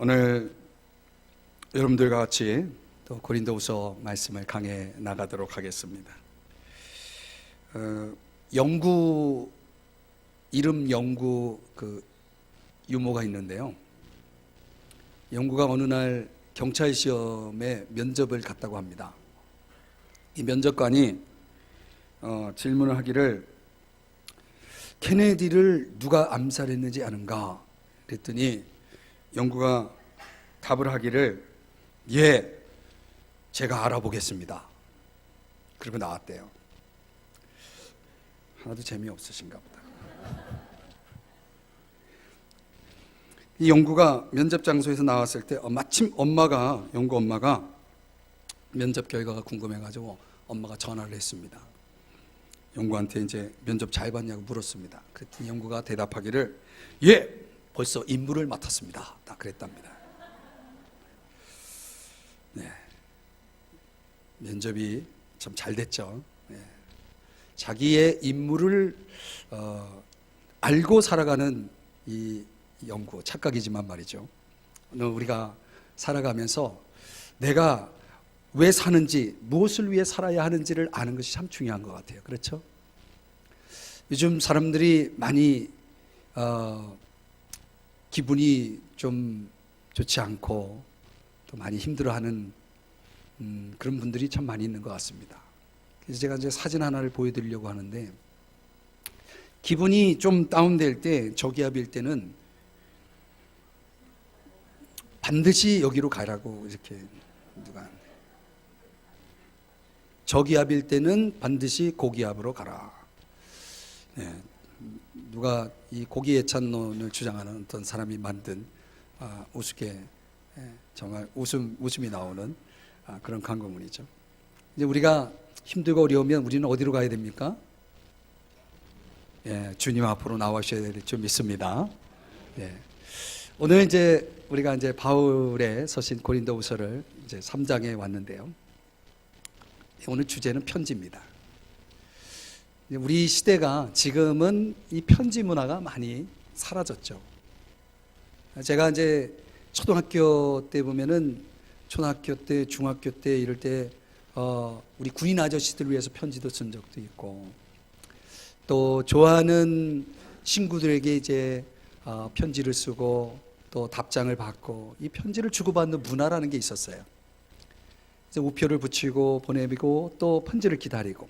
오늘 여러분들과 같이 또 고린도후서 말씀을 강해 나가도록 하겠습니다. 이름 영구 유모가 있는데요. 영구가 어느 날 경찰 시험에 면접을 갔다고 합니다. 이 면접관이 질문을 하기를 케네디를 누가 암살했는지 아는가? 그랬더니 영구가 답을 하기를 예, 제가 알아보겠습니다. 그리고 나왔대요. 하나도 재미없으신가 보다. 이 영구가 면접 장소에서 나왔을 때 마침 영구 엄마가 면접 결과가 궁금해가지고 엄마가 전화를 했습니다. 영구한테 이제 면접 잘 봤냐고 물었습니다. 그랬더니 영구가 대답하기를 예, 벌써 임무를 맡았습니다. 딱 그랬답니다. 네, 면접이 참 잘 됐죠. 네. 자기의 임무를 알고 살아가는 이 영구, 착각이지만 말이죠. 오늘 우리가 살아가면서 내가 왜 사는지, 무엇을 위해 살아야 하는지를 아는 것이 참 중요한 것 같아요. 그렇죠? 요즘 사람들이 많이 기분이 좀 좋지 않고 또 많이 힘들어하는 그런 분들이 참 많이 있는 것 같습니다. 그래서 제가 이제 사진 하나를 보여드리려고 하는데, 기분이 좀 다운될 때, 저기압일 때는 반드시 여기로 가라고 이렇게 누가, 저기압일 때는 반드시 고기압으로 가라. 네, 누가 이 고기예찬론을 주장하는 어떤 사람이 만든 우습게 정말 웃음이 나오는 그런 광고문이죠. 이제 우리가 힘들고 어려우면 우리는 어디로 가야 됩니까? 예, 주님 앞으로 나와셔야 될 줄 믿습니다. 예. 오늘 이제 우리가 이제 바울의 서신 고린도후서를 이제 3장에 왔는데요. 오늘 주제는 편지입니다. 우리 시대가 지금은 이 편지 문화가 많이 사라졌죠. 제가 이제 초등학교 때 보면은, 초등학교 때, 중학교 때 이럴 때 우리 군인 아저씨들 위해서 편지도 쓴 적도 있고, 또 좋아하는 친구들에게 이제 편지를 쓰고 또 답장을 받고, 이 편지를 주고받는 문화라는 게 있었어요. 이제 우표를 붙이고 보내고 또 편지를 기다리고,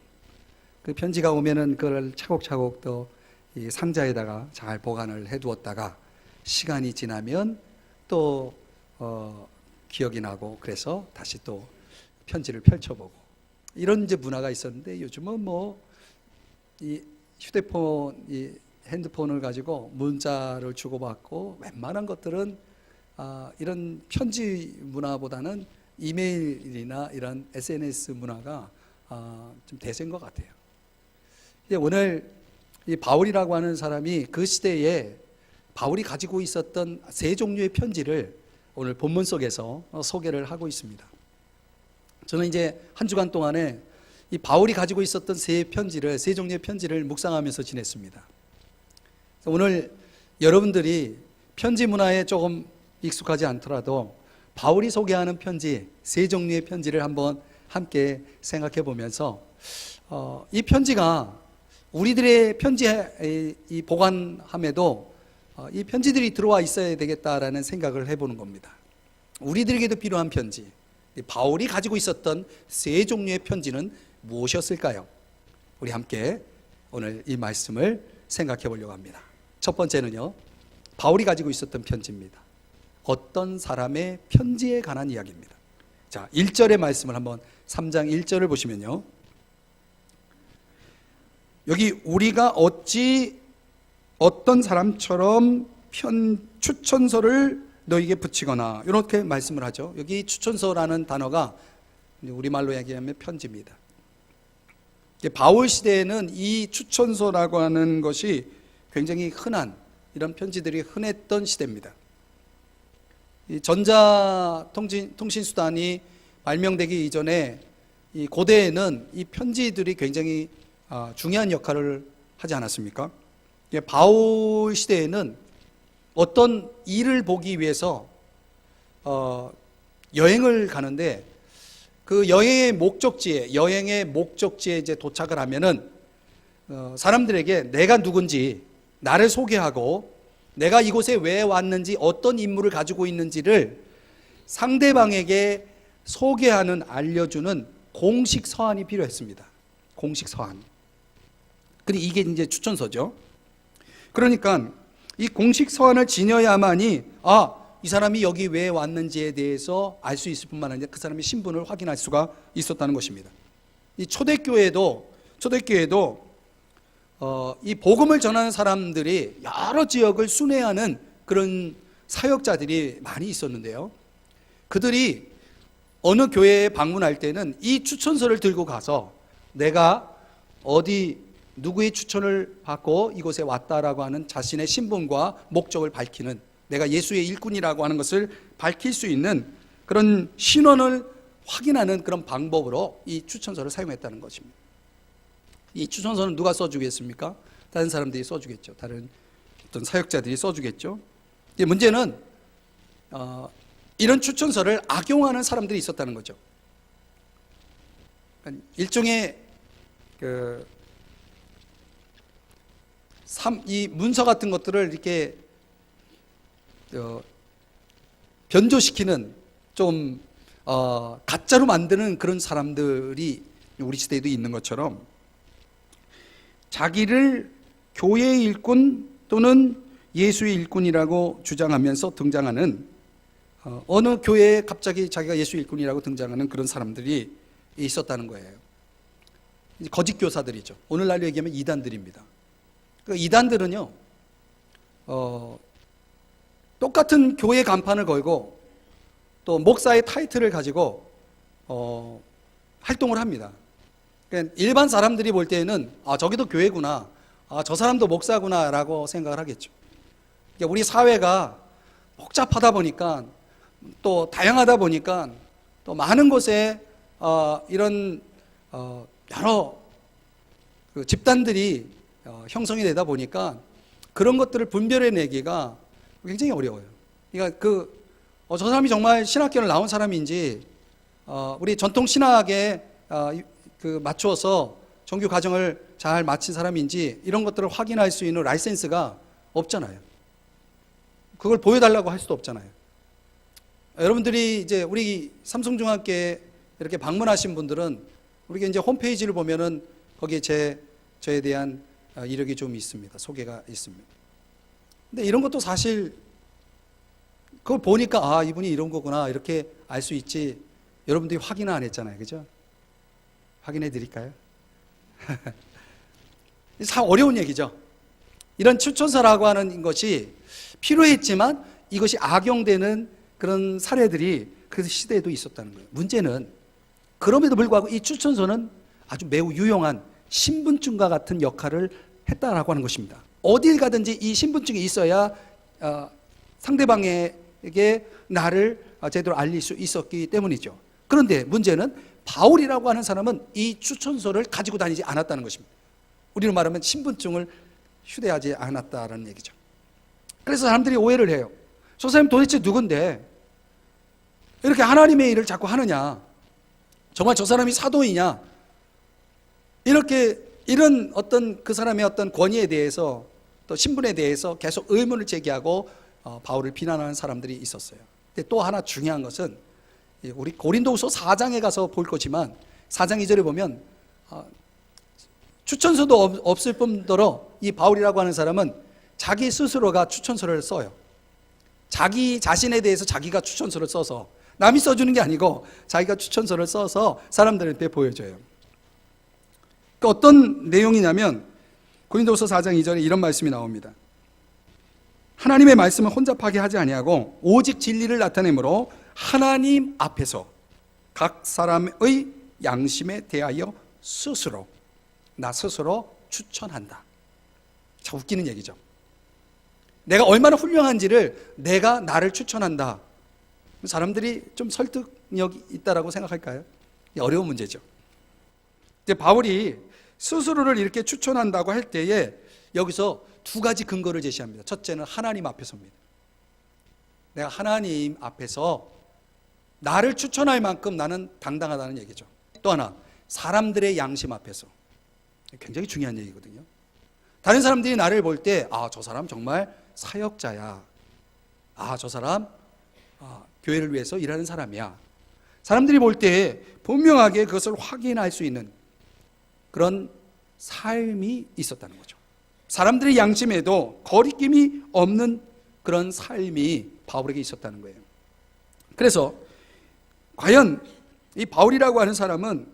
그 편지가 오면은 그걸 차곡차곡 또 이 상자에다가 잘 보관을 해두었다가 시간이 지나면 또 기억이 나고, 그래서 다시 또 편지를 펼쳐보고, 이런 이제 문화가 있었는데, 요즘은 뭐 이 휴대폰, 이 핸드폰을 가지고 문자를 주고받고, 웬만한 것들은 이런 편지 문화보다는 이메일이나 이런 SNS 문화가 좀 대세인 것 같아요. 오늘 이 바울이라고 하는 사람이 그 시대에 바울이 가지고 있었던 세 종류의 편지를 오늘 본문 속에서 소개를 하고 있습니다. 저는 이제 한 주간 동안에 이 바울이 가지고 있었던 세 종류의 편지를 묵상하면서 지냈습니다. 오늘 여러분들이 편지 문화에 조금 익숙하지 않더라도 바울이 소개하는 편지, 세 종류의 편지를 한번 함께 생각해 보면서 이 편지가 우리들의 편지에 이 보관함에도 이 편지들이 들어와 있어야 되겠다라는 생각을 해보는 겁니다. 우리들에게도 필요한 편지, 바울이 가지고 있었던 세 종류의 편지는 무엇이었을까요? 우리 함께 오늘 이 말씀을 생각해 보려고 합니다. 첫 번째는요, 바울이 가지고 있었던 편지입니다. 어떤 사람의 편지에 관한 이야기입니다. 자, 1절의 말씀을 한번, 3장 1절을 보시면요, 여기 우리가 어찌 어떤 사람처럼 추천서를 너에게 붙이거나, 이렇게 말씀을 하죠. 여기 추천서라는 단어가 우리말로 얘기하면 편지입니다. 바울 시대에는 이 추천서라고 하는 것이 굉장히 흔한, 이런 편지들이 흔했던 시대입니다. 이 전자통신수단이 발명되기 이전에 이 고대에는 이 편지들이 굉장히 중요한 역할을 하지 않았습니까? 바울 시대에는 어떤 일을 보기 위해서 여행을 가는데 그 여행의 목적지에 이제 도착을 하면은 사람들에게 내가 누군지 나를 소개하고 내가 이곳에 왜 왔는지 어떤 임무를 가지고 있는지를 상대방에게 소개하는, 알려주는 공식 서한이 필요했습니다. 공식 서한. 그리고 이게 이제 추천서죠. 그러니까 이 공식 서한을 지녀야만이 이 사람이 여기 왜 왔는지에 대해서 알 수 있을 뿐만 아니라 그 사람의 신분을 확인할 수가 있었다는 것입니다. 이 초대교회도 이 복음을 전하는 사람들이 여러 지역을 순회하는 그런 사역자들이 많이 있었는데요. 그들이 어느 교회에 방문할 때는 이 추천서를 들고 가서 내가 누구의 추천을 받고 이곳에 왔다라고 하는 자신의 신분과 목적을 밝히는, 내가 예수의 일꾼이라고 하는 것을 밝힐 수 있는 그런 신원을 확인하는 그런 방법으로 이 추천서를 사용했다는 것입니다. 이 추천서는 누가 써주겠습니까? 다른 사람들이 써주겠죠. 다른 어떤 사역자들이 써주겠죠. 문제는 이런 추천서를 악용하는 사람들이 있었다는 거죠. 일종의 이 문서 같은 것들을 이렇게 변조시키는, 좀 가짜로 만드는 그런 사람들이 우리 시대에도 있는 것처럼 자기를 교회의 일꾼 또는 예수의 일꾼이라고 주장하면서 등장하는, 어느 교회에 갑자기 자기가 예수의 일꾼이라고 등장하는 그런 사람들이 있었다는 거예요. 거짓 교사들이죠. 오늘날로 얘기하면 이단들입니다. 그 이단들은요, 똑같은 교회 간판을 걸고 또 목사의 타이틀을 가지고 활동을 합니다. 그러니까 일반 사람들이 볼 때에는 저기도 교회구나, 저 사람도 목사구나 라고 생각을 하겠죠. 그러니까 우리 사회가 복잡하다 보니까, 또 다양하다 보니까, 또 많은 곳에 이런 여러 그 집단들이 형성이 되다 보니까 그런 것들을 분별해내기가 굉장히 어려워요. 그러니까 저 사람이 정말 신학교를 나온 사람인지, 우리 전통 신학에 맞추어서 정규 과정을 잘 마친 사람인지, 이런 것들을 확인할 수 있는 라이센스가 없잖아요. 그걸 보여달라고 할 수도 없잖아요. 여러분들이 이제 우리 삼성중학교에 이렇게 방문하신 분들은 우리가 이제 홈페이지를 보면은 거기에 저에 대한 이력이 좀 있습니다. 소개가 있습니다. 근데 이런 것도 사실 그걸 보니까 이분이 이런 거구나 이렇게 알 수 있지, 여러분들이 확인을 안 했잖아요. 그죠? 확인해 드릴까요? 참 어려운 얘기죠. 이런 추천서라고 하는 것이 필요했지만 이것이 악용되는 그런 사례들이 그 시대에도 있었다는 거예요. 문제는 그럼에도 불구하고 이 추천서는 아주 매우 유용한 신분증과 같은 역할을 했다라고 하는 것입니다. 어딜 가든지 이 신분증이 있어야 상대방에게 나를 제대로 알릴 수 있었기 때문이죠. 그런데 문제는 바울이라고 하는 사람은 이 추천서를 가지고 다니지 않았다는 것입니다. 우리로 말하면 신분증을 휴대하지 않았다라는 얘기죠. 그래서 사람들이 오해를 해요. 저 사람이 도대체 누군데 이렇게 하나님의 일을 자꾸 하느냐, 정말 저 사람이 사도이냐, 이런 어떤 그 사람의 어떤 권위에 대해서 또 신분에 대해서 계속 의문을 제기하고 바울을 비난하는 사람들이 있었어요. 근데 또 하나 중요한 것은 우리 고린도후서 4장에 가서 볼 거지만 4장 2절에 보면 추천서도 없을 뿐더러 이 바울이라고 하는 사람은 자기 스스로가 추천서를 써요. 자기 자신에 대해서 자기가 추천서를 써서, 남이 써주는 게 아니고 자기가 추천서를 써서 사람들한테 보여줘요. 그러니까 어떤 내용이냐면 고린도후서 4장 2절에 이런 말씀이 나옵니다. 하나님의 말씀은 혼잡하게 하지 아니하고 오직 진리를 나타내므로 하나님 앞에서 각 사람의 양심에 대하여 나 스스로 추천한다. 참 웃기는 얘기죠. 내가 얼마나 훌륭한지를 내가 나를 추천한다. 사람들이 좀 설득력이 있다라고 생각할까요? 어려운 문제죠. 이제 바울이 스스로를 이렇게 추천한다고 할 때에 여기서 두 가지 근거를 제시합니다. 첫째는 하나님 앞에서입니다. 내가 하나님 앞에서 나를 추천할 만큼 나는 당당하다는 얘기죠. 또 하나, 사람들의 양심 앞에서. 굉장히 중요한 얘기거든요. 다른 사람들이 나를 볼 때, 아, 저 사람 정말 사역자야. 아, 저 사람 교회를 위해서 일하는 사람이야. 사람들이 볼 때 분명하게 그것을 확인할 수 있는 그런 삶이 있었다는 거죠. 사람들의 양심에도 거리낌이 없는 그런 삶이 바울에게 있었다는 거예요. 그래서 과연 이 바울이라고 하는 사람은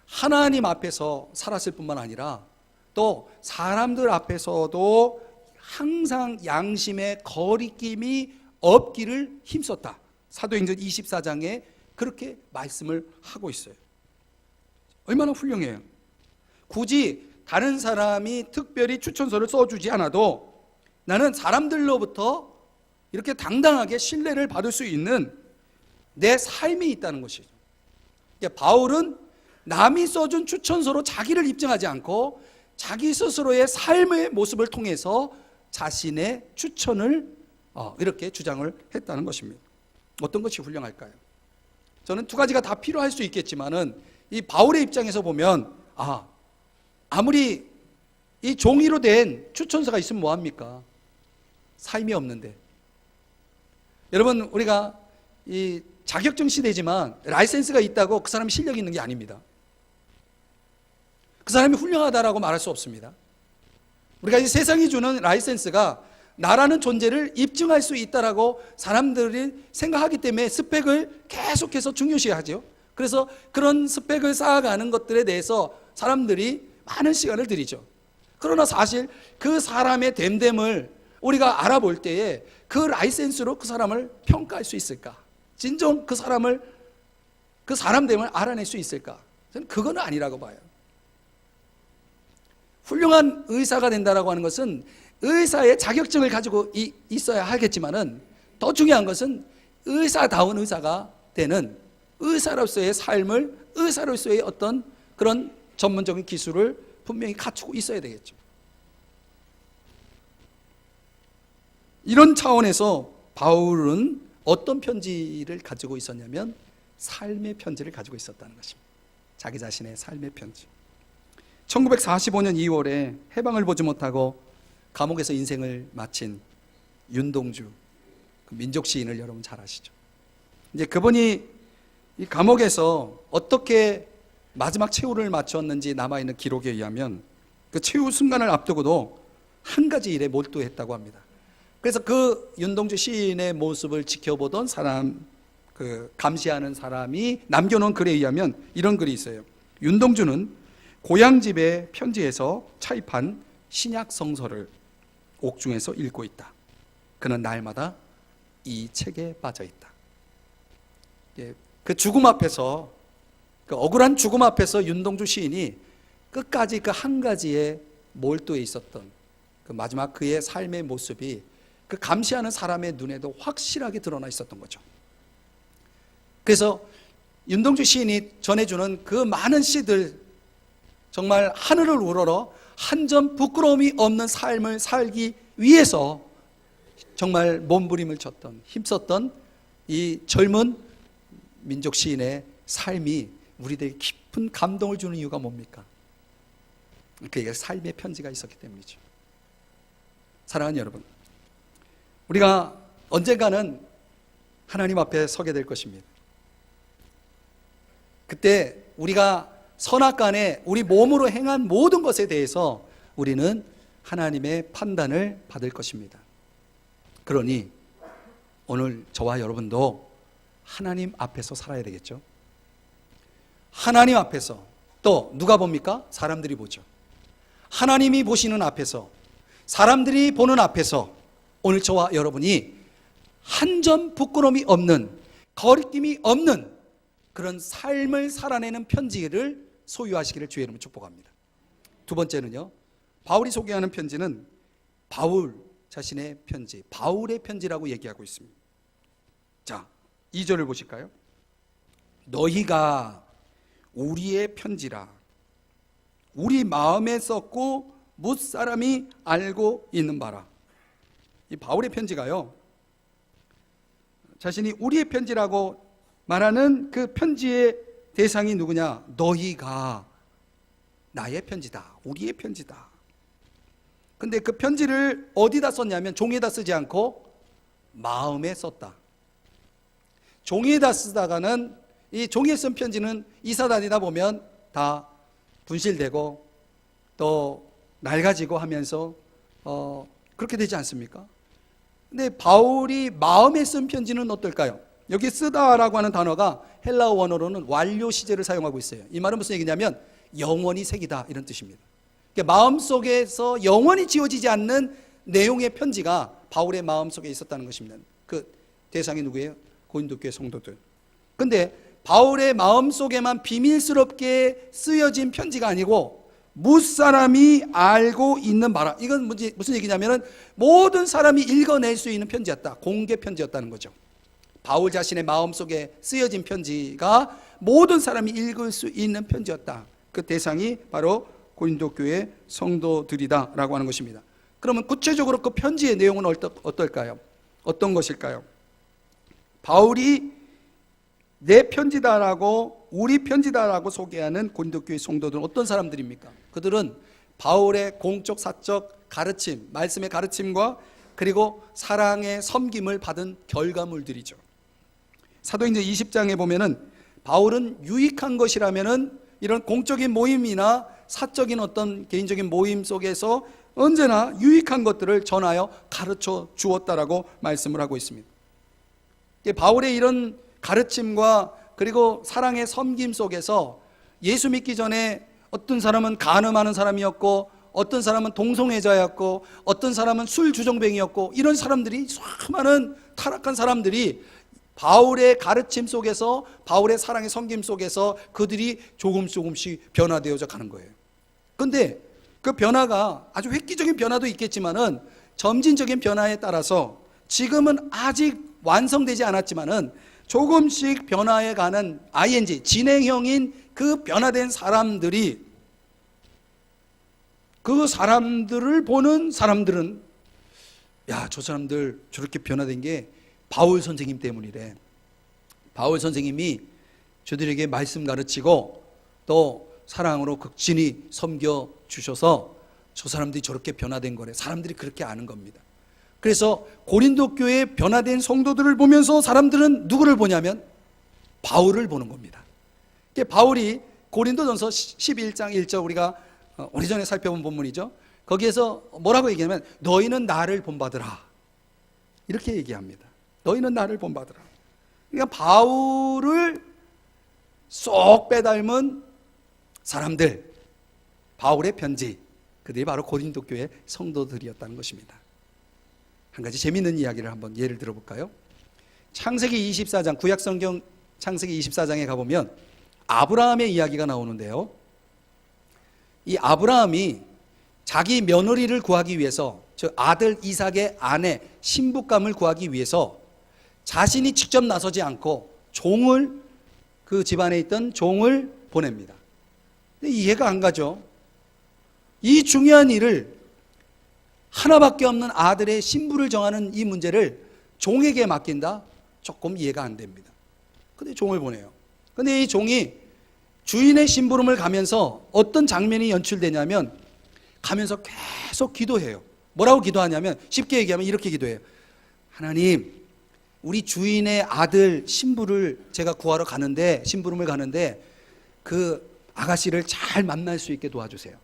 하나님 앞에서 살았을 뿐만 아니라 또 사람들 앞에서도 항상 양심에 거리낌이 없기를 힘썼다. 사도행전 24장에 그렇게 말씀을 하고 있어요. 얼마나 훌륭해요. 굳이 다른 사람이 특별히 추천서를 써주지 않아도 나는 사람들로부터 이렇게 당당하게 신뢰를 받을 수 있는 내 삶이 있다는 것이죠. 바울은 남이 써준 추천서로 자기를 입증하지 않고 자기 스스로의 삶의 모습을 통해서 자신의 추천을 이렇게 주장을 했다는 것입니다. 어떤 것이 훌륭할까요? 저는 두 가지가 다 필요할 수 있겠지만은 이 바울의 입장에서 보면 아무리 이 종이로 된 추천서가 있으면 뭐합니까? 삶이 없는데. 여러분, 우리가 이 자격증 시대지만 라이센스가 있다고 그 사람이 실력이 있는 게 아닙니다. 그 사람이 훌륭하다라고 말할 수 없습니다. 우리가 이 세상이 주는 라이센스가 나라는 존재를 입증할 수 있다라고 사람들이 생각하기 때문에 스펙을 계속해서 중요시하죠. 그래서 그런 스펙을 쌓아가는 것들에 대해서 사람들이 많은 시간을 들이죠. 그러나 사실 그 사람의 됨됨을 우리가 알아볼 때에 그 라이센스로 그 사람을 평가할 수 있을까? 진정 그 사람됨을 알아낼 수 있을까? 저는 그건 아니라고 봐요. 훌륭한 의사가 된다라고 하는 것은 의사의 자격증을 가지고 있어야 하겠지만은 더 중요한 것은 의사다운 의사가 되는 의사로서의 삶을, 의사로서의 어떤 그런 전문적인 기술을 분명히 갖추고 있어야 되겠죠. 이런 차원에서 바울은 어떤 편지를 가지고 있었냐면 삶의 편지를 가지고 있었다는 것입니다. 자기 자신의 삶의 편지. 1945년 2월에 해방을 보지 못하고 감옥에서 인생을 마친 윤동주, 그 민족 시인을 여러분 잘 아시죠? 이제 그분이 이 감옥에서 어떻게 마지막 최후를 마쳤는지 남아있는 기록에 의하면 그 최후 순간을 앞두고도 한 가지 일에 몰두했다고 합니다. 그래서 그 윤동주 시인의 모습을 지켜보던 사람, 그 감시하는 사람이 남겨놓은 글에 의하면 이런 글이 있어요. 윤동주는 고향집의 편지에서 차입한 신약 성서를 옥중에서 읽고 있다. 그는 날마다 이 책에 빠져 있다. 그 죽음 앞에서, 그 억울한 죽음 앞에서 윤동주 시인이 끝까지 그 한 가지에 몰두해 있었던 그 마지막 그의 삶의 모습이 그 감시하는 사람의 눈에도 확실하게 드러나 있었던 거죠. 그래서 윤동주 시인이 전해주는 그 많은 시들, 정말 하늘을 우러러 한 점 부끄러움이 없는 삶을 살기 위해서 정말 몸부림을 쳤던, 힘썼던 이 젊은 민족 시인의 삶이 우리들에게 깊은 감동을 주는 이유가 뭡니까? 그에게 삶의 편지가 있었기 때문이죠. 사랑하는 여러분, 우리가 언젠가는 하나님 앞에 서게 될 것입니다. 그때 우리가 선악간에 우리 몸으로 행한 모든 것에 대해서 우리는 하나님의 판단을 받을 것입니다. 그러니 오늘 저와 여러분도 하나님 앞에서 살아야 되겠죠. 하나님 앞에서, 또 누가 봅니까? 사람들이 보죠. 하나님이 보시는 앞에서, 사람들이 보는 앞에서 오늘 저와 여러분이 한 점 부끄러움이 없는, 거리낌이 없는 그런 삶을 살아내는 편지를 소유하시기를 주의 이름으로 축복합니다. 두 번째는요, 바울이 소개하는 편지는 바울 자신의 편지, 바울의 편지라고 얘기하고 있습니다. 자, 2절을 보실까요? 너희가 우리의 편지라 우리 마음에 썼고 뭇사람이 알고 있는 바라. 이 바울의 편지가요, 자신이 우리의 편지라고 말하는 그 편지의 대상이 누구냐? 너희가 나의 편지다. 우리의 편지다. 근데 그 편지를 어디다 썼냐면 종이에다 쓰지 않고 마음에 썼다. 종이에다 쓰다가는 이 종이에 쓴 편지는 이사 다니다 보면 다 분실되고 또 낡아지고 하면서 그렇게 되지 않습니까? 근데 바울이 마음에 쓴 편지는 어떨까요? 여기 쓰다라고 하는 단어가 헬라어 원어로는 완료 시제를 사용하고 있어요. 이 말은 무슨 얘기냐면 영원히 새기다 이런 뜻입니다. 그러니까 마음속에서 영원히 지워지지 않는 내용의 편지가 바울의 마음속에 있었다는 것입니다. 그 대상이 누구예요? 고린도 교회 성도들. 근데 바울의 마음속에만 비밀스럽게 쓰여진 편지가 아니고 무사람이 알고 있는 바라. 이건 무슨 얘기냐면은 모든 사람이 읽어낼 수 있는 편지였다. 공개 편지였다는 거죠. 바울 자신의 마음속에 쓰여진 편지가 모든 사람이 읽을 수 있는 편지였다. 그 대상이 바로 고린도 교회 성도들이다라고 하는 것입니다. 그러면 구체적으로 그 편지의 내용은 어떨까요? 어떤 것일까요? 바울이 내 편지다라고 우리 편지다라고 소개하는 고린도 교회 성도들은 어떤 사람들입니까? 그들은 바울의 공적 사적 가르침, 말씀의 가르침과 그리고 사랑의 섬김을 받은 결과물들이죠. 사도행전 20장에 보면은 바울은 유익한 것이라면은 이런 공적인 모임이나 사적인 어떤 개인적인 모임 속에서 언제나 유익한 것들을 전하여 가르쳐 주었다라고 말씀을 하고 있습니다. 바울의 이런 가르침과 그리고 사랑의 섬김 속에서 예수 믿기 전에 어떤 사람은 간음하는 사람이었고 어떤 사람은 동성애자였고 어떤 사람은 술 주정뱅이였고 이런 사람들이 수많은 타락한 사람들이 바울의 가르침 속에서 바울의 사랑의 섬김 속에서 그들이 조금씩 변화되어져 가는 거예요. 그런데 그 변화가 아주 획기적인 변화도 있겠지만은 점진적인 변화에 따라서 지금은 아직 완성되지 않았지만은 조금씩 변화해가는 ing 진행형인 그 변화된 사람들이 그 사람들을 보는 사람들은 야, 저 사람들 저렇게 변화된 게 바울 선생님 때문이래. 바울 선생님이 저들에게 말씀 가르치고 또 사랑으로 극진히 섬겨 주셔서 저 사람들이 저렇게 변화된 거래. 사람들이 그렇게 아는 겁니다. 그래서 고린도 교회에 변화된 성도들을 보면서 사람들은 누구를 보냐면 바울을 보는 겁니다. 바울이 고린도전서 11장 1절 우리가 오래전에 살펴본 본문이죠. 거기에서 뭐라고 얘기하냐면 너희는 나를 본받으라 이렇게 얘기합니다. 너희는 나를 본받으라. 그러니까 바울을 쏙 빼닮은 사람들, 바울의 편지, 그들이 바로 고린도 교회 성도들이었다는 것입니다. 한 가지 재미있는 이야기를 한번 예를 들어볼까요? 창세기 24장, 구약성경 창세기 24장에 가보면 아브라함의 이야기가 나오는데요. 이 아브라함이 자기 며느리를 구하기 위해서, 즉 아들 이삭의 아내 신부감을 구하기 위해서 자신이 직접 나서지 않고 종을, 그 집안에 있던 종을 보냅니다. 근데 이해가 안 가죠. 이 중요한 일을, 하나밖에 없는 아들의 신부를 정하는 이 문제를 종에게 맡긴다? 조금 이해가 안 됩니다. 근데 종을 보내요. 근데 이 종이 주인의 심부름을 가면서 어떤 장면이 연출되냐면 가면서 계속 기도해요. 뭐라고 기도하냐면 쉽게 얘기하면 이렇게 기도해요. 하나님, 우리 주인의 아들 신부를 제가 구하러 가는데, 심부름을 가는데 그 아가씨를 잘 만날 수 있게 도와주세요.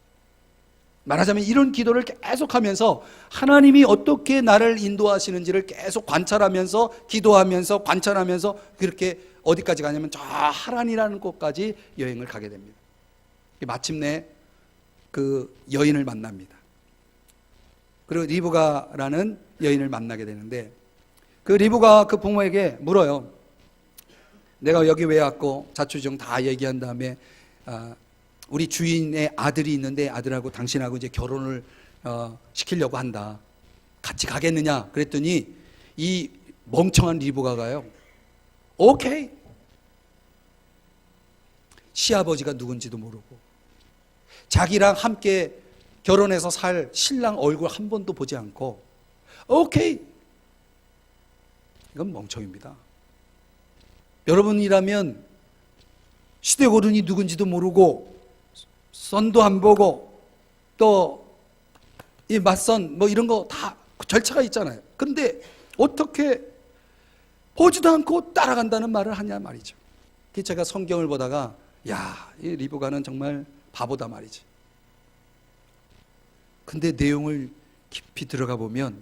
말하자면 이런 기도를 계속하면서 하나님이 어떻게 나를 인도하시는지를 계속 관찰하면서 기도하면서 관찰하면서 그렇게 어디까지 가냐면 저 하란이라는 곳까지 여행을 가게 됩니다. 마침내 그 여인을 만납니다. 그리고 리브가라는 여인을 만나게 되는데 그 리브가 그 부모에게 물어요. 내가 여기 왜 왔고 자초지종 다 얘기한 다음에 우리 주인의 아들이 있는데 아들하고 당신하고 이제 결혼을 시키려고 한다. 같이 가겠느냐? 그랬더니 이 멍청한 리브가가요. 오케이. 시아버지가 누군지도 모르고 자기랑 함께 결혼해서 살 신랑 얼굴 한 번도 보지 않고 오케이. 이건 멍청입니다. 여러분이라면 시대고른이 누군지도 모르고 선도 안 보고 또 이 맞선 뭐 이런 거 다 절차가 있잖아요. 그런데 어떻게 보지도 않고 따라간다는 말을 하냐 말이죠. 제가 성경을 보다가 야, 이 리브가는 정말 바보다 말이지. 근데 내용을 깊이 들어가 보면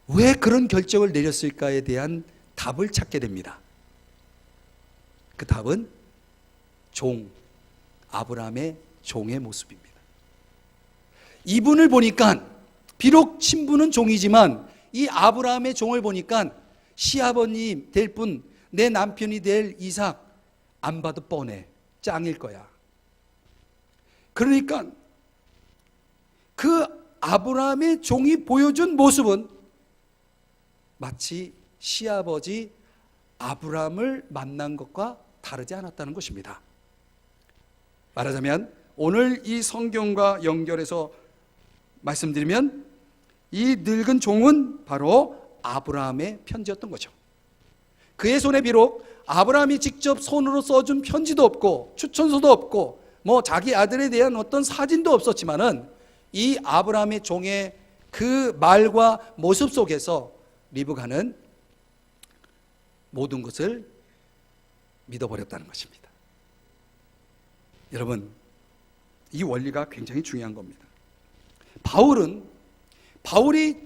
왜 그런 결정을 내렸을까에 대한 답을 찾게 됩니다. 그 답은 아브라함의 종의 모습입니다. 이분을 보니까 비록 신부는 종이지만 이 아브라함의 종을 보니까 시아버님 될 분, 내 남편이 될 이삭 안 봐도 뻔해. 짱일 거야. 그러니까 그 아브라함의 종이 보여준 모습은 마치 시아버지 아브라함을 만난 것과 다르지 않았다는 것입니다. 말하자면 오늘 이 성경과 연결해서 말씀드리면 이 늙은 종은 바로 아브라함의 편지였던 거죠. 그의 손에 비록 아브라함이 직접 손으로 써준 편지도 없고 추천서도 없고 뭐 자기 아들에 대한 어떤 사진도 없었지만은 이 아브라함의 종의 그 말과 모습 속에서 리브가는 모든 것을 믿어버렸다는 것입니다. 여러분, 이 원리가 굉장히 중요한 겁니다. 바울이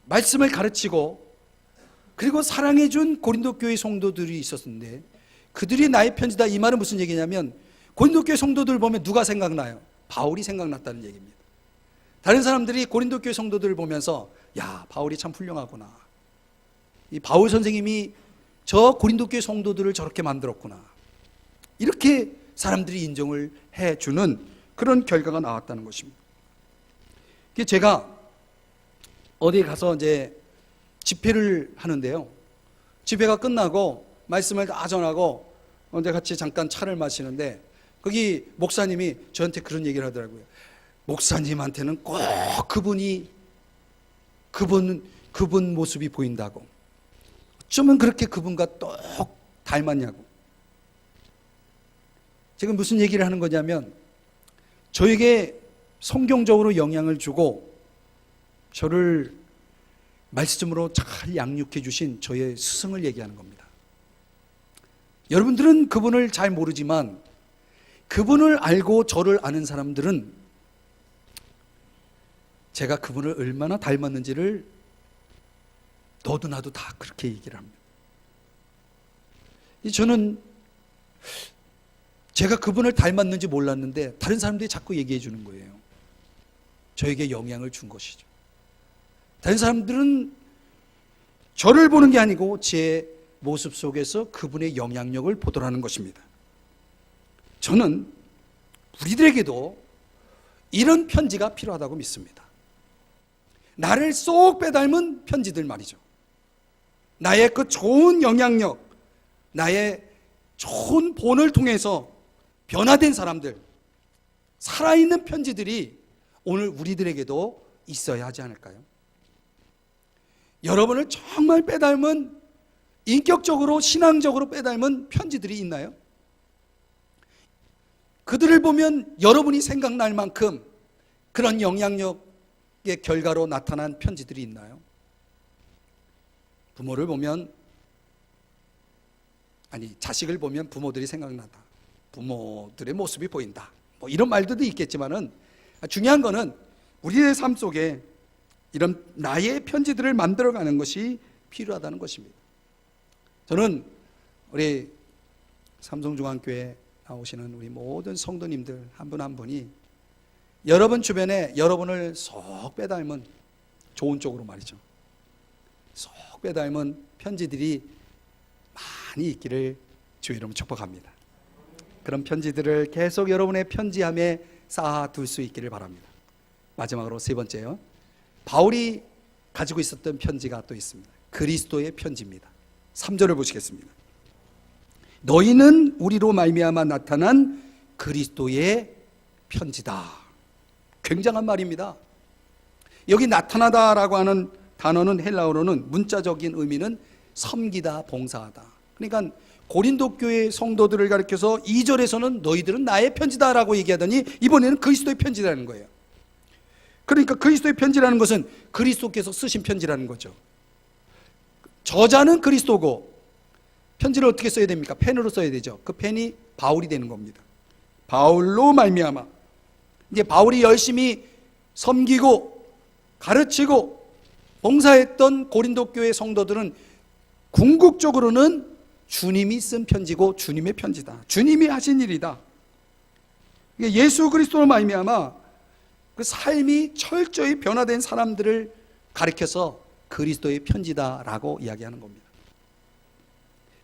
말씀을 가르치고 그리고 사랑해준 고린도 교회 성도들이 있었는데 그들이 나의 편지다, 이 말은 무슨 얘기냐면 고린도 교회 성도들 보면 누가 생각나요? 바울이 생각났다는 얘기입니다. 다른 사람들이 고린도 교회 성도들을 보면서 야, 바울이 참 훌륭하구나, 이 바울 선생님이 저 고린도 교회 성도들을 저렇게 만들었구나, 이렇게 사람들이 인정을 해주는 그런 결과가 나왔다는 것입니다. 제가 어디에 가서 이제 집회를 하는데요, 집회가 끝나고 말씀을 다 전하고 언제 같이 잠깐 차를 마시는데 거기 목사님이 저한테 그런 얘기를 하더라고요. 목사님한테는 꼭 그분 모습이 보인다고. 어쩌면 그렇게 그분과 똑 닮았냐고. 지금 무슨 얘기를 하는 거냐면 저에게 성경적으로 영향을 주고 저를 말씀으로 잘 양육해 주신 저의 스승을 얘기하는 겁니다. 여러분들은 그분을 잘 모르지만 그분을 알고 저를 아는 사람들은 제가 그분을 얼마나 닮았는지를 너도 나도 다 그렇게 얘기를 합니다. 저는 제가 그분을 닮았는지 몰랐는데 다른 사람들이 자꾸 얘기해 주는 거예요. 저에게 영향을 준 것이죠. 다른 사람들은 저를 보는 게 아니고 제 모습 속에서 그분의 영향력을 보더라는 것입니다. 저는 우리들에게도 이런 편지가 필요하다고 믿습니다. 나를 쏙 빼닮은 편지들 말이죠. 나의 그 좋은 영향력, 나의 좋은 본을 통해서 변화된 사람들, 살아있는 편지들이 오늘 우리들에게도 있어야 하지 않을까요? 여러분을 정말 빼닮은, 인격적으로 신앙적으로 빼닮은 편지들이 있나요? 그들을 보면 여러분이 생각날 만큼 그런 영향력의 결과로 나타난 편지들이 있나요? 부모를 보면, 자식을 보면 부모들이 생각난다, 부모들의 모습이 보인다, 뭐 이런 말들도 있겠지만은 중요한 거는 우리의 삶 속에 이런 나의 편지들을 만들어가는 것이 필요하다는 것입니다. 저는 우리 삼성중앙교회 나오시는 우리 모든 성도님들 한 분 한 분이 여러분 주변에 여러분을 쏙 빼닮은, 좋은 쪽으로 말이죠, 쏙 빼닮은 편지들이 많이 있기를 주의 이름으로 축복합니다. 그런 편지들을 계속 여러분의 편지함에 쌓아둘 수 있기를 바랍니다. 마지막으로 세 번째요, 바울이 가지고 있었던 편지가 또 있습니다. 그리스도의 편지입니다. 3절을 보시겠습니다. 너희는 우리로 말미암아 나타난 그리스도의 편지다. 굉장한 말입니다. 여기 나타나다라고 하는 단어는 헬라어로는 문자적인 의미는 섬기다, 봉사하다. 그러니까 고린도 교회 성도들을 가리켜서 2절에서는 너희들은 나의 편지다라고 얘기하더니 이번에는 그리스도의 편지라는 거예요. 그러니까 그리스도의 편지라는 것은 그리스도께서 쓰신 편지라는 거죠. 저자는 그리스도고 편지를 어떻게 써야 됩니까? 펜으로 써야 되죠. 그 펜이 바울이 되는 겁니다. 바울로 말미암아 이제 바울이 열심히 섬기고 가르치고 봉사했던 고린도 교회 성도들은 궁극적으로는 주님이 쓴 편지고 주님의 편지다. 주님이 하신 일이다. 예수 그리스도로 말미암아 그 삶이 철저히 변화된 사람들을 가리켜서 그리스도의 편지다라고 이야기하는 겁니다.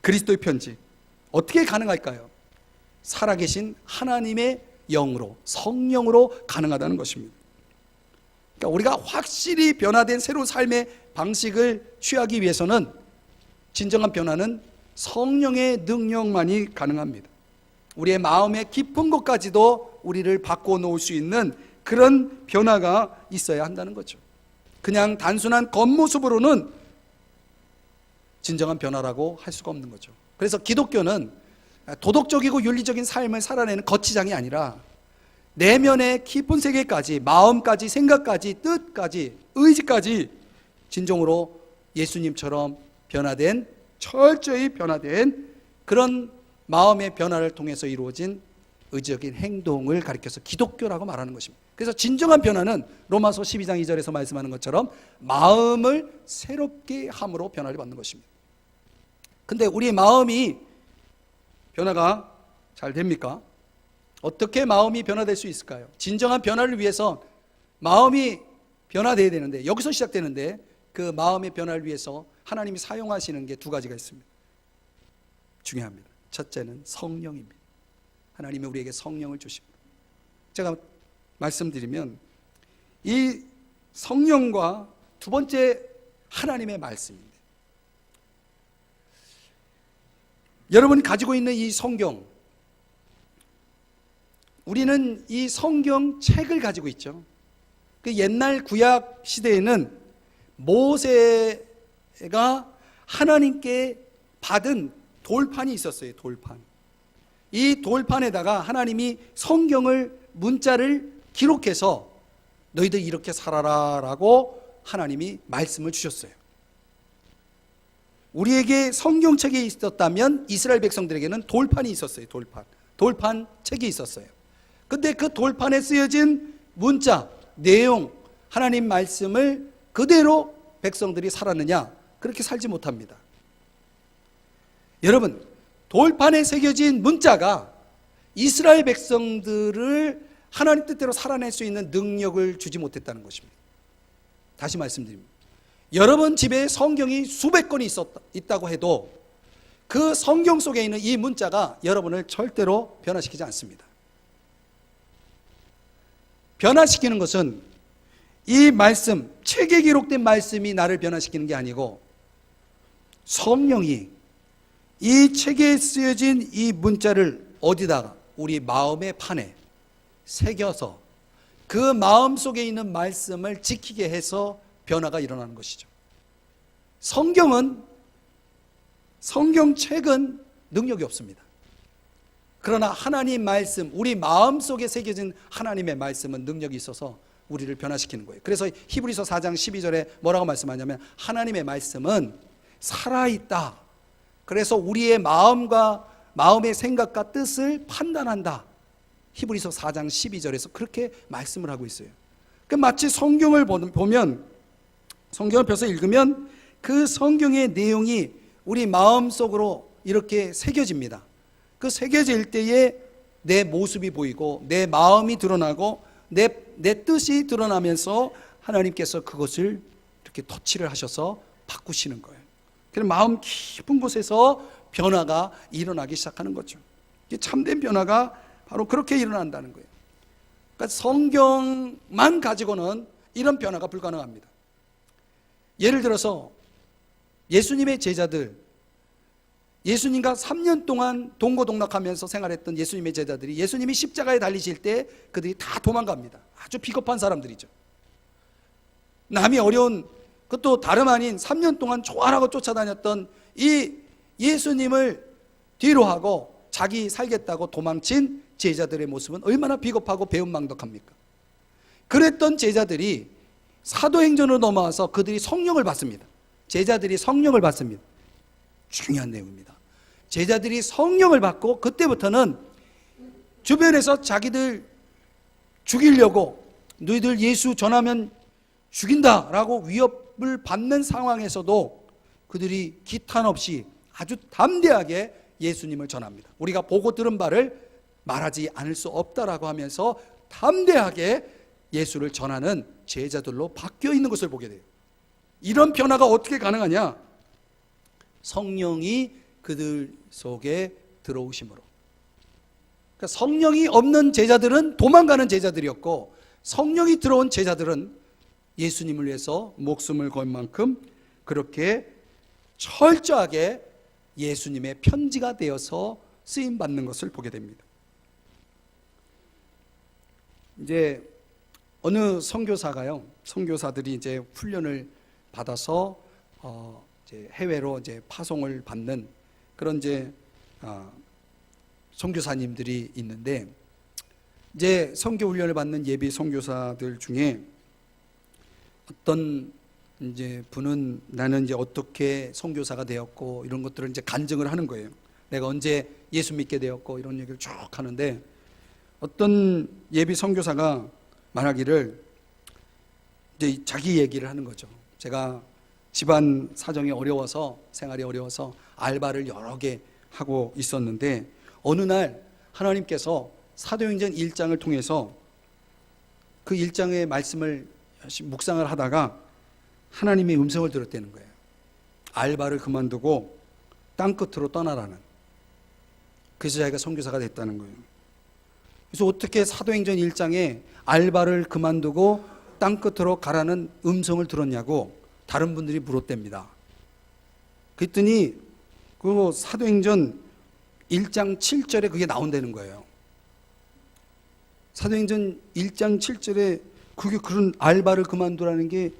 그리스도의 편지 어떻게 가능할까요? 살아계신 하나님의 영으로, 성령으로 가능하다는 것입니다. 그러니까 우리가 확실히 변화된 새로운 삶의 방식을 취하기 위해서는 진정한 변화는 성령의 능력만이 가능합니다. 우리의 마음의 깊은 것까지도 우리를 바꿔 놓을 수 있는 그런 변화가 있어야 한다는 거죠. 그냥 단순한 겉모습으로는 진정한 변화라고 할 수가 없는 거죠. 그래서 기독교는 도덕적이고 윤리적인 삶을 살아내는 거치장이 아니라 내면의 깊은 세계까지, 마음까지, 생각까지, 뜻까지, 의지까지 진정으로 예수님처럼 변화된, 철저히 변화된 그런 마음의 변화를 통해서 이루어진 의지적인 행동을 가리켜서 기독교라고 말하는 것입니다. 그래서 진정한 변화는 로마서 12장 2절에서 말씀하는 것처럼 마음을 새롭게 함으로 변화를 받는 것입니다. 근데 우리의 마음이 변화가 잘 됩니까? 어떻게 마음이 변화될 수 있을까요? 진정한 변화를 위해서 마음이 변화돼야 되는데, 여기서 시작되는데 그 마음의 변화를 위해서 하나님이 사용하시는 게 두 가지가 있습니다. 중요합니다. 첫째는 성령입니다. 하나님이 우리에게 성령을 주십니다. 제가 말씀드리면 이 성령과 두 번째 하나님의 말씀입니다. 여러분이 가지고 있는 이 성경, 우리는 이 성경 책을 가지고 있죠. 그 옛날 구약 시대에는 모세가 하나님께 받은 돌판이 있었어요. 돌판. 이 돌판에다가 하나님이 성경을, 문자를 기록해서 너희들 이렇게 살아라 라고 하나님이 말씀을 주셨어요. 우리에게 성경책이 있었다면 이스라엘 백성들에게는 돌판이 있었어요. 돌판 책이 있었어요. 근데 그 돌판에 쓰여진 문자, 내용, 하나님 말씀을 그대로 백성들이 살았느냐? 그렇게 살지 못합니다. 여러분, 돌판에 새겨진 문자가 이스라엘 백성들을 하나님 뜻대로 살아낼 수 있는 능력을 주지 못했다는 것입니다. 다시 말씀드립니다. 여러분 집에 성경이 수백 권이 있다고 해도 그 성경 속에 있는 이 문자가 여러분을 절대로 변화시키지 않습니다. 변화시키는 것은 이 말씀, 책에 기록된 말씀이 나를 변화시키는 게 아니고 성령이 이 책에 쓰여진 이 문자를 어디다가 우리 마음의 판에 새겨서 그 마음 속에 있는 말씀을 지키게 해서 변화가 일어나는 것이죠. 성경책은 능력이 없습니다. 그러나 하나님 말씀, 우리 마음 속에 새겨진 하나님의 말씀은 능력이 있어서 우리를 변화시키는 거예요. 그래서 히브리서 4장 12절에 뭐라고 말씀하냐면 하나님의 말씀은 살아있다. 그래서 우리의 마음의 생각과 뜻을 판단한다. 히브리서 4장 12절에서 그렇게 말씀을 하고 있어요. 마치 성경을 보면, 성경을 펴서 읽으면 그 성경의 내용이 우리 마음속으로 이렇게 새겨집니다. 그 새겨질 때에 내 모습이 보이고 내 마음이 드러나고 내 뜻이 드러나면서 하나님께서 그것을 이렇게 터치를 하셔서 바꾸시는 거예요. 그래서 마음 깊은 곳에서 변화가 일어나기 시작하는 거죠. 참된 변화가 바로 그렇게 일어난다는 거예요. 그러니까 성경만 가지고는 이런 변화가 불가능합니다. 예를 들어서 예수님의 제자들, 예수님과 3년 동안 동고동락하면서 생활했던 예수님의 제자들이 예수님이 십자가에 달리실 때 그들이 다 도망갑니다. 아주 비겁한 사람들이죠. 남이 어려운, 그것도 다름 아닌 3년 동안 조아라고 쫓아다녔던 이 예수님을 뒤로 하고 자기 살겠다고 도망친 제자들의 모습은 얼마나 비겁하고 배은망덕합니까? 그랬던 제자들이 사도행전으로 넘어와서 그들이 성령을 받습니다. 제자들이 성령을 받습니다. 중요한 내용입니다. 제자들이 성령을 받고 그때부터는 주변에서 자기들 죽이려고 너희들 예수 전하면 죽인다라고 위협을 받는 상황에서도 그들이 기탄 없이 아주 담대하게 예수님을 전합니다. 우리가 보고 들은 바를 말하지 않을 수 없다라고 하면서 담대하게 예수를 전하는 제자들로 바뀌어 있는 것을 보게 돼요. 이런 변화가 어떻게 가능하냐? 성령이 그들 속에 들어오심으로. 그러니까 성령이 없는 제자들은 도망가는 제자들이었고, 성령이 들어온 제자들은 예수님을 위해서 목숨을 걸 만큼 그렇게 철저하게 예수님의 편지가 되어서 쓰임받는 것을 보게 됩니다. 이제 어느 선교사가요, 선교사들이 이제 훈련을 받아서 이제 해외로 이제 파송을 받는 그런 이제 선교사님들이 있는데, 이제 선교 훈련을 받는 예비 선교사들 중에 어떤 이제 분은 나는 이제 어떻게 선교사가 되었고 이런 것들을 이제 간증을 하는 거예요. 내가 언제 예수 믿게 되었고 이런 얘기를 쭉 하는데, 어떤 예비 선교사가 말하기를 이제 자기 얘기를 하는 거죠. 제가 집안 사정이 어려워서, 생활이 어려워서 알바를 여러 개 하고 있었는데, 어느 날 하나님께서 사도행전 1장을 통해서 그 1장의 말씀을 묵상을 하다가 하나님의 음성을 들었다는 거예요. 알바를 그만두고 땅끝으로 떠나라는. 그래서 자기가 선교사가 됐다는 거예요. 그래서 어떻게 사도행전 1장에 알바를 그만두고 땅끝으로 가라는 음성을 들었냐고 다른 분들이 물었답니다. 그랬더니 그 사도행전 1장 7절에 그게 나온다는 거예요. 사도행전 1장 7절에 그게 그런 알바를 그만두라는 게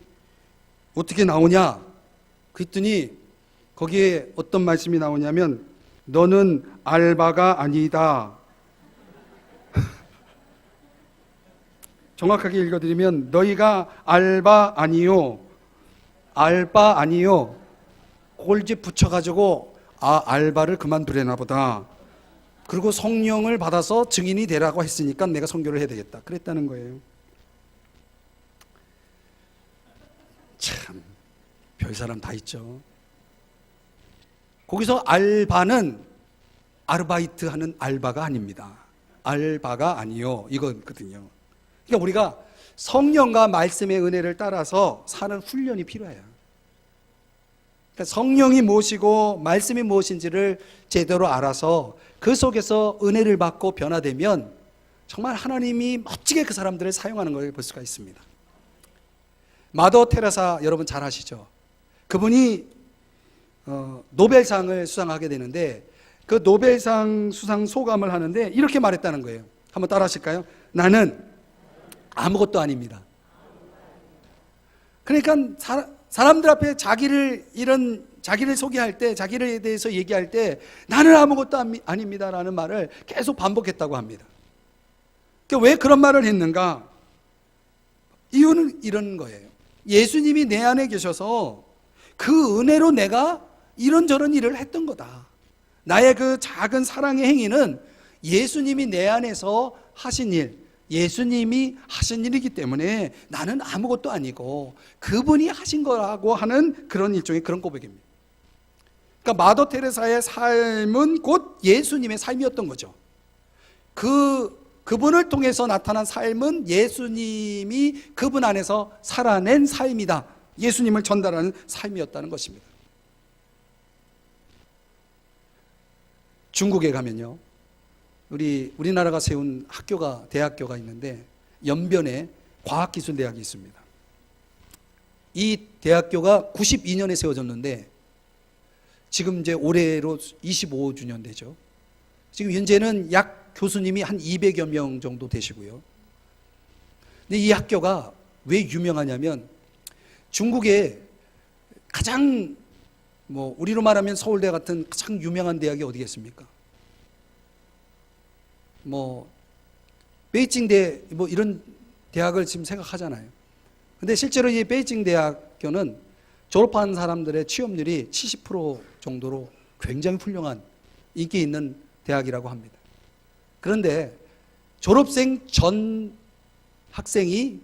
어떻게 나오냐? 그랬더니 거기에 어떤 말씀이 나오냐면, 너는 알바가 아니다. 정확하게 읽어드리면, 너희가 알바 아니요, 알바 아니요, 그걸 이제 붙여가지고 알바를 그만두려나 보다. 그리고 성령을 받아서 증인이 되라고 했으니까 내가 선교를 해야 되겠다, 그랬다는 거예요. 참 별사람 다 있죠. 거기서 알바는 아르바이트 하는 알바가 아닙니다. 알바가 아니요, 이거거든요. 그러니까 우리가 성령과 말씀의 은혜를 따라서 사는 훈련이 필요해요. 그러니까 성령이 무엇이고 말씀이 무엇인지를 제대로 알아서 그 속에서 은혜를 받고 변화되면 정말 하나님이 멋지게 그 사람들을 사용하는 걸 볼 수가 있습니다. 마더 테레사 여러분 잘 아시죠? 그분이 노벨상을 수상하게 되는데, 그 노벨상 수상 소감을 하는데 이렇게 말했다는 거예요. 한번 따라 하실까요? 나는 아무것도 아닙니다. 그러니까 사람들 앞에 자기를 소개할 때, 자기에 대해서 얘기할 때 나는 아무것도 아닙니다라는 말을 계속 반복했다고 합니다. 그러니까 왜 그런 말을 했는가? 이유는 이런 거예요. 예수님이 내 안에 계셔서 그 은혜로 내가 이런저런 일을 했던 거다. 나의 그 작은 사랑의 행위는 예수님이 내 안에서 하신 일, 예수님이 하신 일이기 때문에 나는 아무것도 아니고 그분이 하신 거라고 하는 그런 일종의 그런 고백입니다. 그러니까 마더 테레사의 삶은 곧 예수님의 삶이었던 거죠. 그분을 통해서 나타난 삶은 예수님이 그분 안에서 살아낸 삶이다. 예수님을 전달하는 삶이었다는 것입니다. 중국에 가면요, 우리나라가 세운 대학교가 있는데 연변에 과학기술대학이 있습니다. 이 대학교가 92년에 세워졌는데 지금 이제 올해로 25주년 되죠. 지금 현재는 약 교수님이 한 200여 명 정도 되시고요. 근데 이 학교가 왜 유명하냐면 중국에 가장 뭐 우리로 말하면 서울대 같은 가장 유명한 대학이 어디겠습니까? 뭐 베이징대 뭐 이런 대학을 지금 생각하잖아요. 근데 실제로 이 베이징 대학교는 졸업한 사람들의 취업률이 70% 정도로 굉장히 훌륭한 인기 있는 대학이라고 합니다. 그런데 졸업생 전 학생이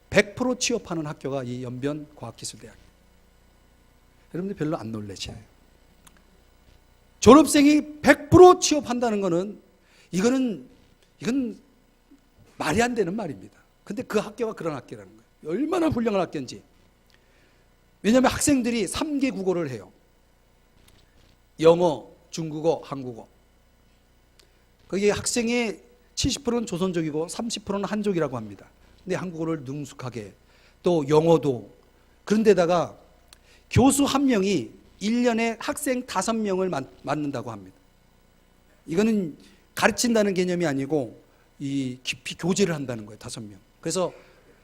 100% 취업하는 학교가 이 연변과학기술대학이에요. 여러분들 별로 안 놀라시나요? 졸업생이 100% 취업한다는 거는 이건 말이 안 되는 말입니다. 근데 그 학교가 그런 학교라는 거예요. 얼마나 훌륭한 학교인지. 왜냐하면 학생들이 3개 국어를 해요. 영어, 중국어, 한국어. 거기에 학생의 70%는 조선족이고 30%는 한족이라고 합니다. 근데 한국어를 능숙하게, 또 영어도. 그런데다가 교수 한 명이 1년에 학생 5명을 맡는다고 합니다. 이거는 가르친다는 개념이 아니고 이 깊이 교제를 한다는 거예요. 5명. 그래서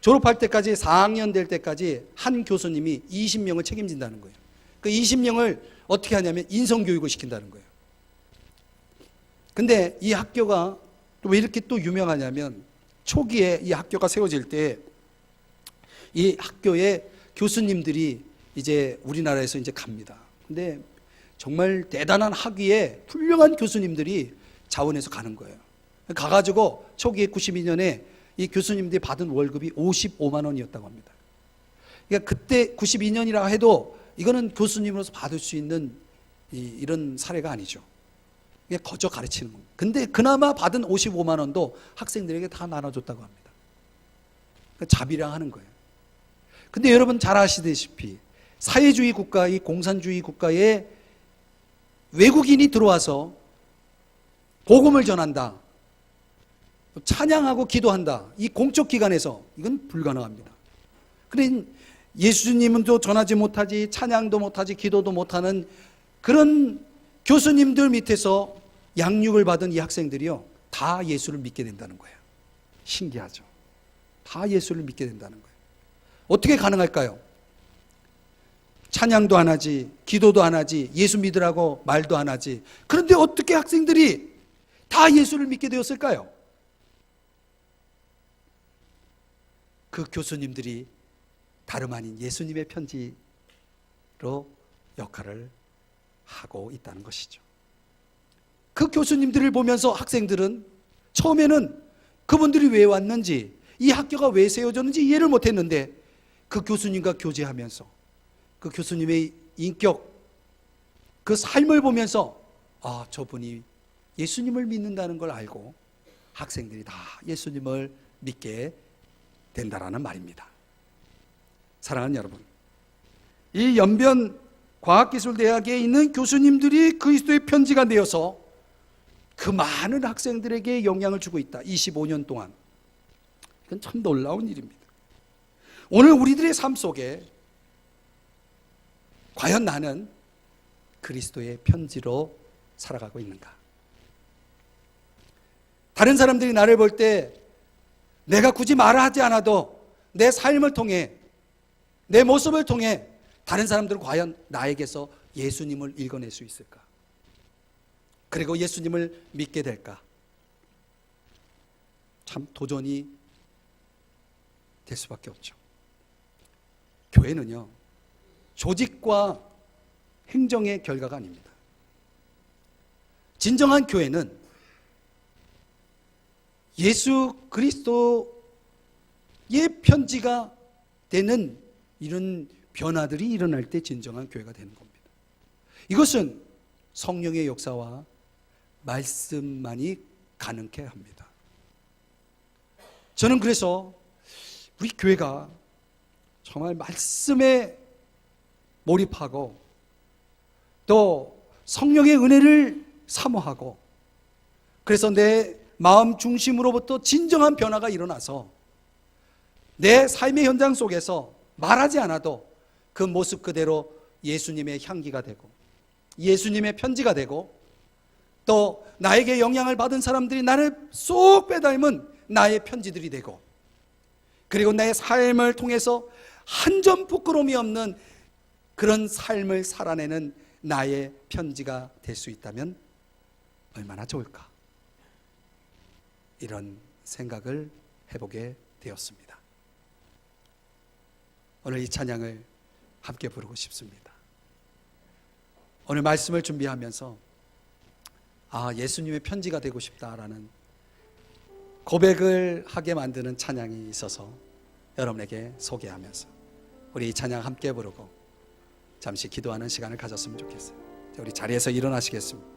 졸업할 때까지 4학년 될 때까지 한 교수님이 20명을 책임진다는 거예요. 그 20명을 어떻게 하냐면 인성교육을 시킨다는 거예요. 근데 이 학교가 또 왜 이렇게 또 유명하냐면 초기에 이 학교가 세워질 때 이 학교의 교수님들이 이제 우리나라에서 이제 갑니다. 근데 정말 대단한 학위에 훌륭한 교수님들이 자원해서 가는 거예요. 가가지고 초기에 92년에 이 교수님들이 받은 월급이 55만 원이었다고 합니다. 그러니까 그때 92년이라 해도 이거는 교수님으로서 받을 수 있는 이런 사례가 아니죠. 그냥 거저 가르치는 겁니다. 근데 그나마 받은 55만 원도 학생들에게 다 나눠줬다고 합니다. 그러니까 자비랑 하는 거예요. 근데 여러분 잘 아시다시피 사회주의 국가, 이 공산주의 국가에 외국인이 들어와서 복음을 전한다, 찬양하고 기도한다, 이 공적 기관에서 이건 불가능합니다. 그래 예수님은 또 전하지 못하지, 찬양도 못하지, 기도도 못하는 그런 교수님들 밑에서 양육을 받은 이 학생들이요, 다 예수를 믿게 된다는 거예요. 신기하죠. 다 예수를 믿게 된다는 거예요. 어떻게 가능할까요? 찬양도 안 하지, 기도도 안 하지, 예수 믿으라고 말도 안 하지. 그런데 어떻게 학생들이 다 예수를 믿게 되었을까요? 그 교수님들이 다름 아닌 예수님의 편지로 역할을 하고 있다는 것이죠. 그 교수님들을 보면서 학생들은 처음에는 그분들이 왜 왔는지, 이 학교가 왜 세워졌는지 이해를 못했는데 그 교수님과 교제하면서 그 교수님의 인격, 그 삶을 보면서 아, 저분이 예수님을 믿는다는 걸 알고 학생들이 다 예수님을 믿게 된다라는 말입니다. 사랑하는 여러분, 이 연변과학기술대학에 있는 교수님들이 그리스도의 편지가 되어서 그 많은 학생들에게 영향을 주고 있다. 25년 동안. 이건 참 놀라운 일입니다. 오늘 우리들의 삶 속에 과연 나는 그리스도의 편지로 살아가고 있는가? 다른 사람들이 나를 볼 때 내가 굳이 말을 하지 않아도 내 삶을 통해, 내 모습을 통해 다른 사람들은 과연 나에게서 예수님을 읽어낼 수 있을까? 그리고 예수님을 믿게 될까? 참 도전이 될 수밖에 없죠. 교회는요, 조직과 행정의 결과가 아닙니다. 진정한 교회는 예수 그리스도의 편지가 되는 이런 변화들이 일어날 때 진정한 교회가 되는 겁니다. 이것은 성령의 역사와 말씀만이 가능케 합니다. 저는 그래서 우리 교회가 정말 말씀에 몰입하고 또 성령의 은혜를 사모하고, 그래서 내 마음 중심으로부터 진정한 변화가 일어나서 내 삶의 현장 속에서 말하지 않아도 그 모습 그대로 예수님의 향기가 되고 예수님의 편지가 되고, 또 나에게 영향을 받은 사람들이 나를 쏙 빼닮은 나의 편지들이 되고, 그리고 내 삶을 통해서 한 점 부끄러움이 없는 그런 삶을 살아내는 나의 편지가 될 수 있다면 얼마나 좋을까? 이런 생각을 해보게 되었습니다. 오늘 이 찬양을 함께 부르고 싶습니다. 오늘 말씀을 준비하면서 예수님의 편지가 되고 싶다라는 고백을 하게 만드는 찬양이 있어서 여러분에게 소개하면서 우리 이 찬양 함께 부르고 잠시 기도하는 시간을 가졌으면 좋겠어요. 우리 자리에서 일어나시겠습니다.